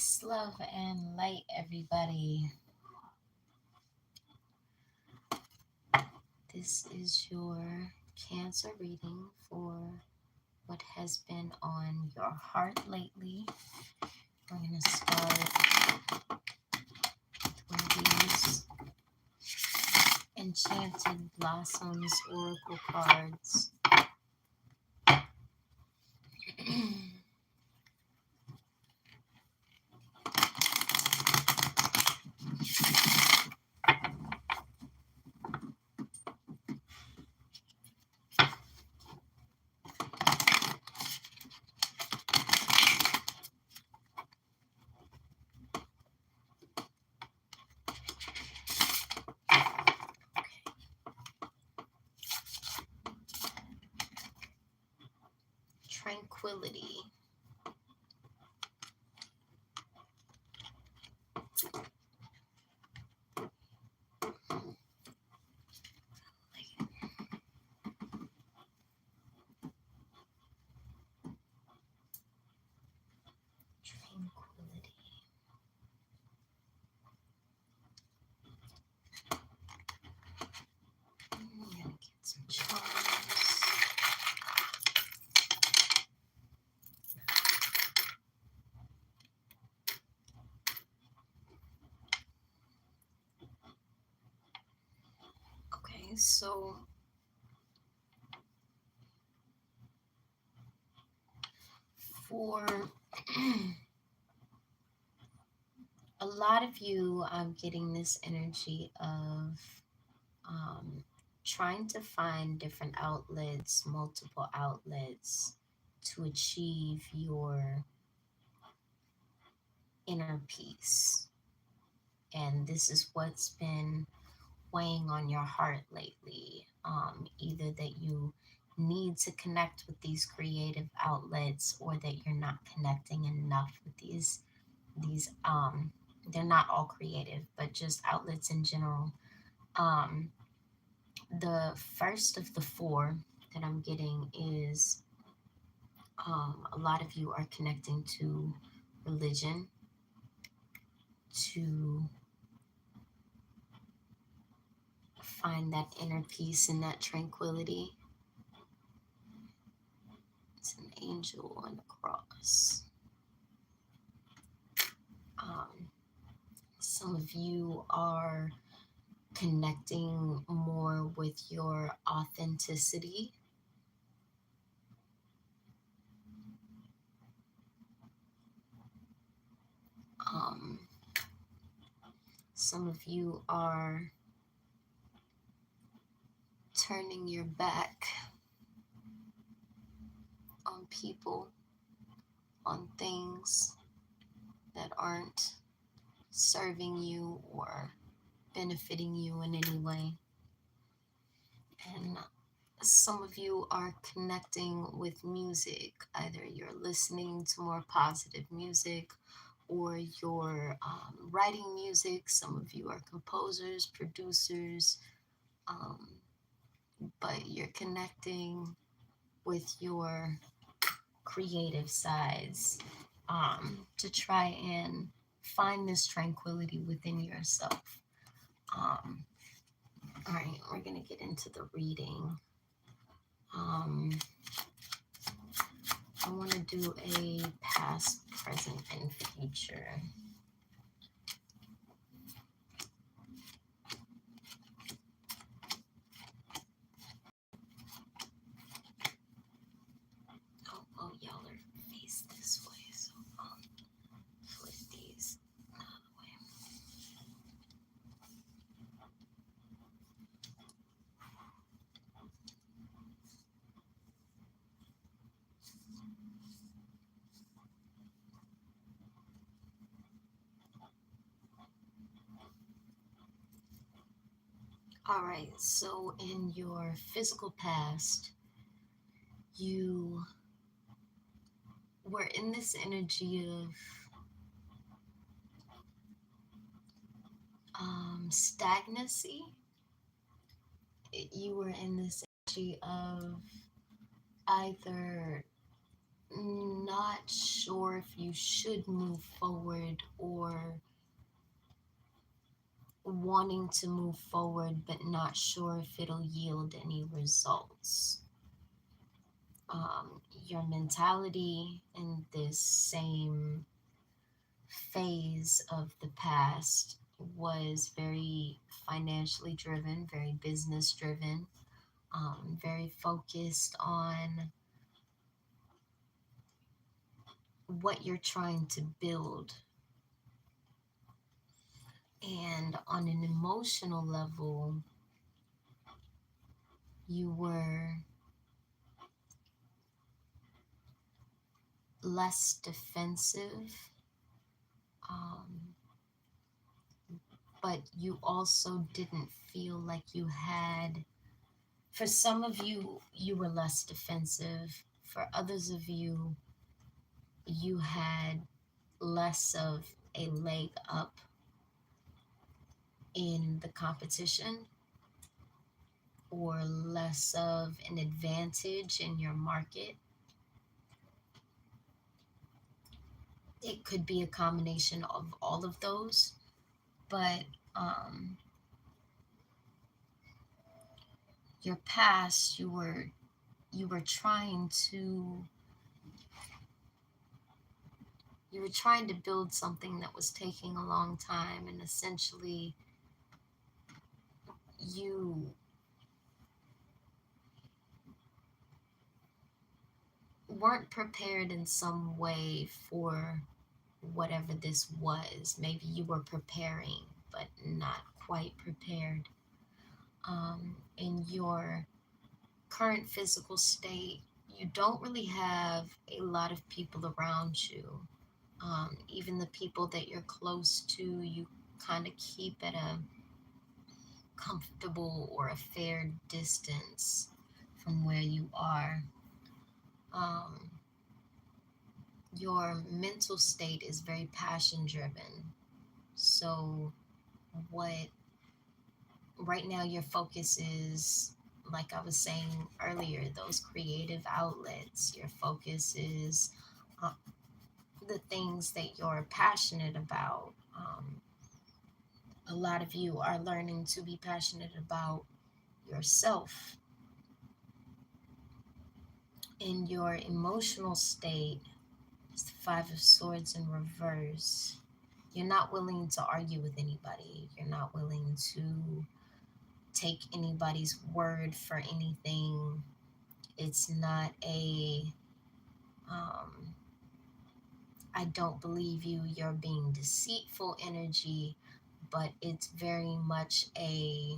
Peace, love, and light, everybody. This is your Cancer reading for what has been on your heart lately. We're going to start with one of these Enchanted Blossoms Oracle cards. Tranquility. Tranquility. I'm gonna get some charms. Okay, so for a lot of you, I'm getting this energy of um, trying to find different outlets, multiple outlets to achieve your inner peace. And this is what's been weighing on your heart lately. Either that you need to connect with these creative outlets or that you're not connecting enough with these they're not all creative, but just outlets in general. um the first of the four that I'm getting is a lot of you are connecting to religion to find that inner peace and that tranquility. It's an angel on the cross. um, some of you are connecting more with your authenticity. um, some of you are turning your back on people, on things that aren't serving you or benefiting you in any way. And some of you are connecting with music. Either you're listening to more positive music or you're writing music. Some of you are composers, producers, um, but you're connecting with your creative sides to try and find this tranquility within yourself. Um, all right, we're going to get into the reading. Um, I want to do a past, present, and future. Oh, y'all are faced this way, so I'll flip these out of the way. All right, so in your physical past, you were in this energy of stagnancy. You were in this energy of either not sure if you should move forward, or wanting to move forward but not sure if it'll yield any results. Your mentality in this same phase of the past was very financially driven, very business driven, very focused on what you're trying to build. And on an emotional level, you were less defensive, um, but you also didn't feel like you had. For some of you, you were less defensive. For others of you, you had less of a leg up in the competition, or less of an advantage in your market. It could be a combination of all of those, but um, your past, you were trying to you were trying to build something that was taking a long time, and essentially you weren't prepared in some way for whatever this was. Maybe you were preparing, but not quite prepared. In your current physical state, you don't really have a lot of people around you. Even the people that you're close to, you kind of keep at a comfortable or a fair distance from where you are. Um, your mental state is very passion driven. So, what right now your focus is, like I was saying earlier, those creative outlets. Your focus is uh, the things that you're passionate about. A lot of you are learning to be passionate about yourself. In your emotional state, it's the Five of Swords in reverse. You're not willing to argue with anybody. You're not willing to take anybody's word for anything. It's not a, um, I don't believe you, you're being deceitful energy, but it's very much a,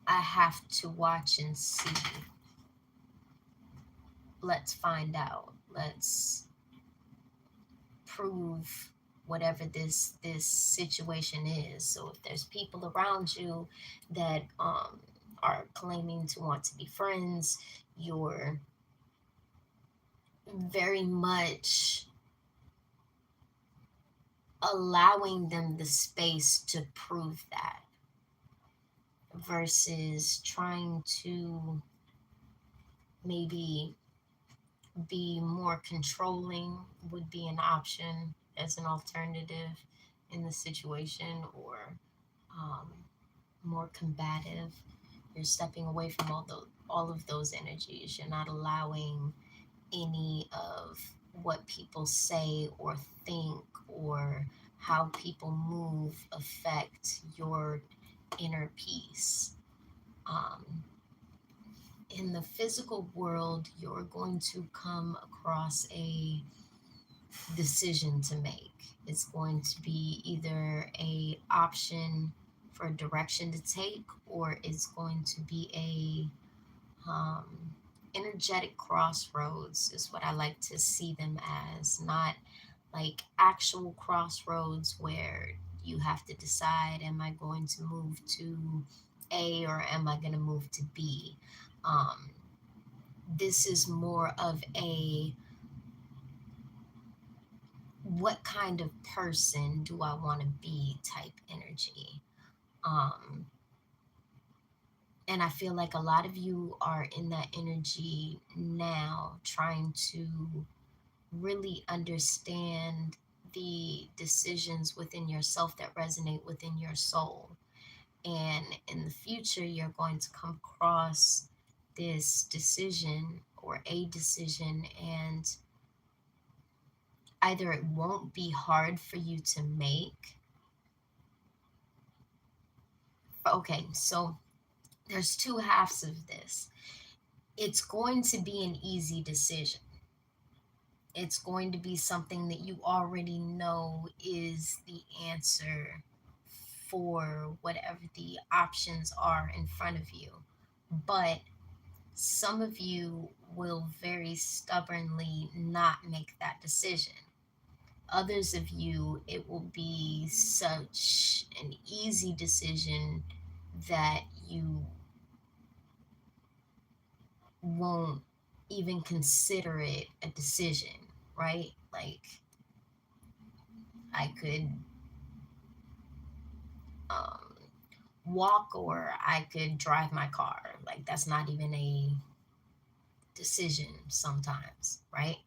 I have to watch and see. Let's find out. Let's prove whatever this situation is. So if there's people around you that are claiming to want to be friends, you're very much allowing them the space to prove that, versus trying to maybe be more controlling would be an option as an alternative in the situation, or um, more combative. You're stepping away from all of those energies. You're not allowing any of what people say or think, or how people move affect your inner peace. Um, in the physical world, you're going to come across a decision to make. It's going to be either a option for a direction to take, or it's going to be a energetic crossroads, is what I like to see them as. Not like actual crossroads where you have to decide, am I going to move to A or am I going to move to B? Um, this is more of a, what kind of person do I want to be type energy. Um, And I feel like a lot of you are in that energy now, trying to really understand the decisions within yourself that resonate within your soul. And in the future, you're going to come across this decision or a decision, and either it won't be hard for you to make. Okay, so there's two halves of this. It's going to be an easy decision. It's going to be something that you already know is the answer for whatever the options are in front of you. But some of you will very stubbornly not make that decision. Others of you, it will be such an easy decision that you won't even consider it a decision, right? Like, I could um, walk or I could drive my car. Like, that's not even a decision sometimes, right?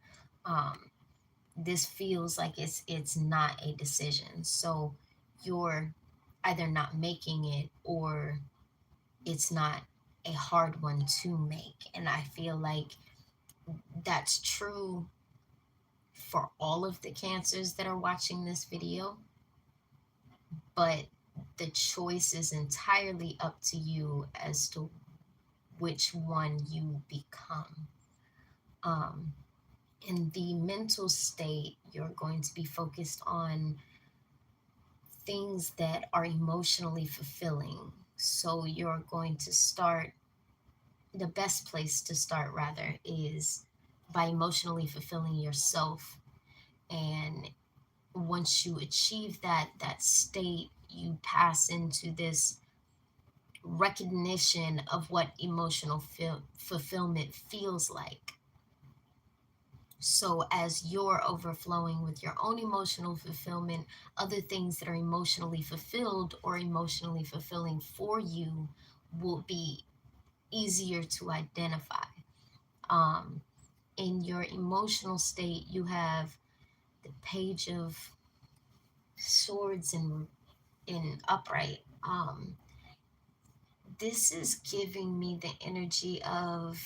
Um, this feels like it's not a decision. So you're either not making it, or it's not a hard one to make. And I feel like that's true for all of the cancers that are watching this video, but the choice is entirely up to you as to which one you become. Um, in the mental state, you're going to be focused on things that are emotionally fulfilling. So you're going to start, the best place to start rather is by emotionally fulfilling yourself. And once you achieve that state, you pass into this recognition of what emotional fulfillment feels like. So, as you're overflowing with your own emotional fulfillment, other things that are emotionally fulfilled or emotionally fulfilling for you will be easier to identify. Um, in your emotional state, you have the Page of Swords in upright. This is giving me the energy of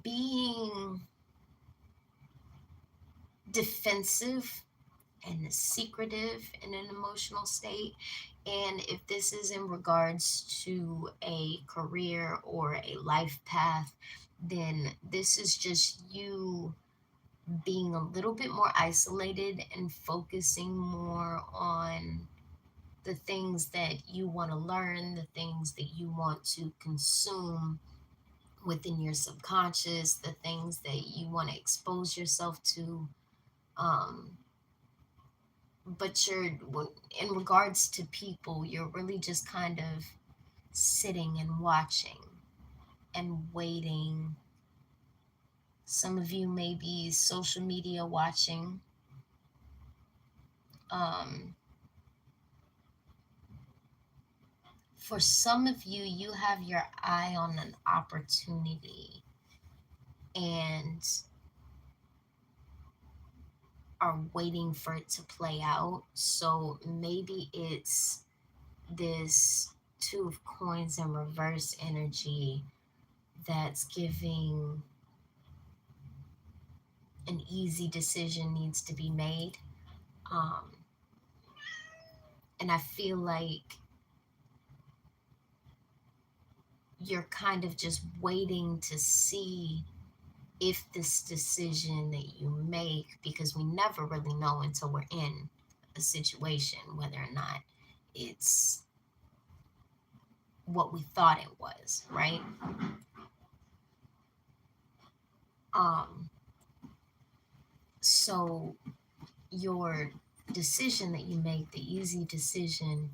being defensive and secretive in an emotional state. And if this is in regards to a career or a life path, then this is just you being a little bit more isolated and focusing more on the things that you want to learn, the things that you want to consume within your subconscious, the things that you want to expose yourself to. Um, but in regards to people, you're really just kind of sitting and watching and waiting. Some of you may be social media watching. Um, for some of you, you have your eye on an opportunity and are waiting for it to play out. So maybe it's this Two of Coins in reverse energy that's giving an easy decision needs to be made. Um, and I feel like you're kind of just waiting to see if this decision that you make, because we never really know until we're in a situation whether or not it's what we thought it was, right? Um, so your decision that you make, the easy decision,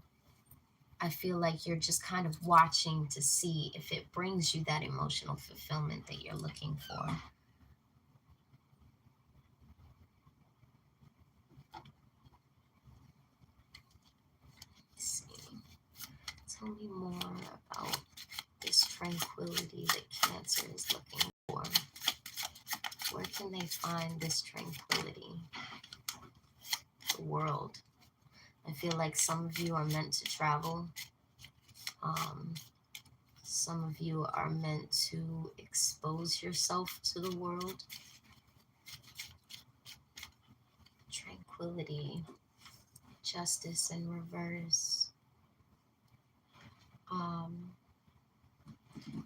I feel like you're just kind of watching to see if it brings you that emotional fulfillment that you're looking for. Let's see. Tell me more about this tranquility that Cancer is looking for. Where can they find this tranquility? The world. I feel like some of you are meant to travel. Um, some of you are meant to expose yourself to the world. Tranquility, justice in reverse. Um,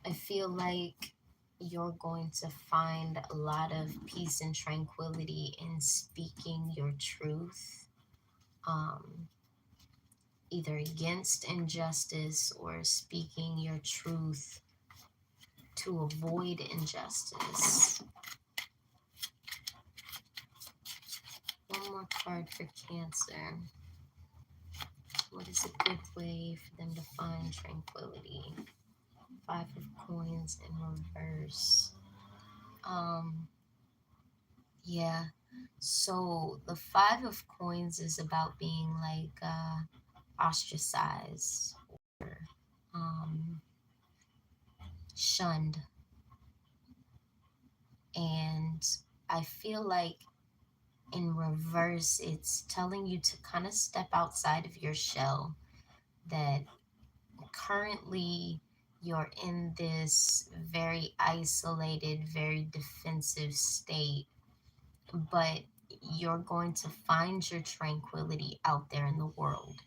I feel like you're going to find a lot of peace and tranquility in speaking your truth, um, either against injustice or speaking your truth to avoid injustice. One more card for Cancer. What is a good way for them to find tranquility? Five of Coins in reverse. Yeah. So the Five of Coins is about being like ostracized or um, shunned. And I feel like in reverse, it's telling you to kind of step outside of your shell, that currently you're in this very isolated, very defensive state, but you're going to find your tranquility out there in the world.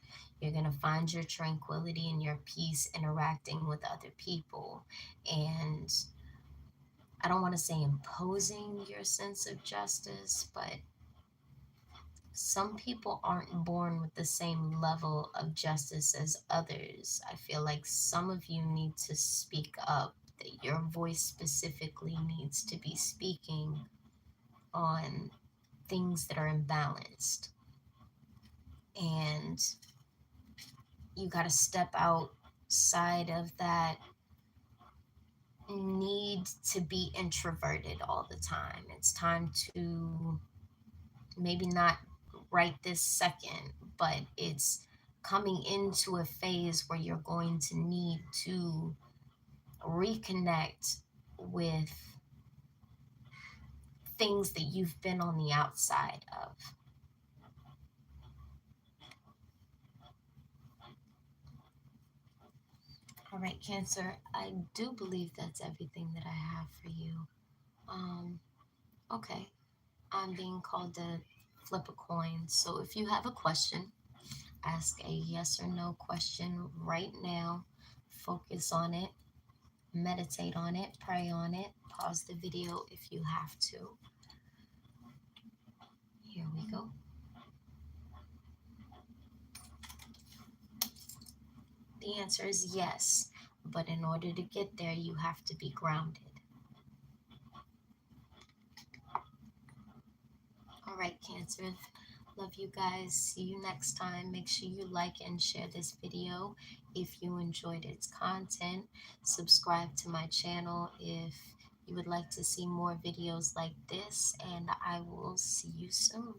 You're going to find your tranquility and your peace interacting with other people. And I don't want to say imposing your sense of justice, but some people aren't born with the same level of justice as others. I feel like some of you need to speak up, that your voice specifically needs to be speaking on things that are imbalanced. And you got to step outside of that need to be introverted all the time. It's time to maybe not right this second, but it's coming into a phase where you're going to need to reconnect with things that you've been on the outside of. All right, Cancer, I do believe that's everything that I have for you. Um, okay, I'm being called to flip a coin. So if you have a question, ask a yes or no question right now. Focus on it, meditate on it, pray on it, pause the video if you have to. Here we go. The answer is yes, but in order to get there, you have to be grounded. All right, Cancer. Love you guys. See you next time. Make sure you like and share this video if you enjoyed its content. Subscribe to my channel if you would like to see more videos like this, and I will see you soon.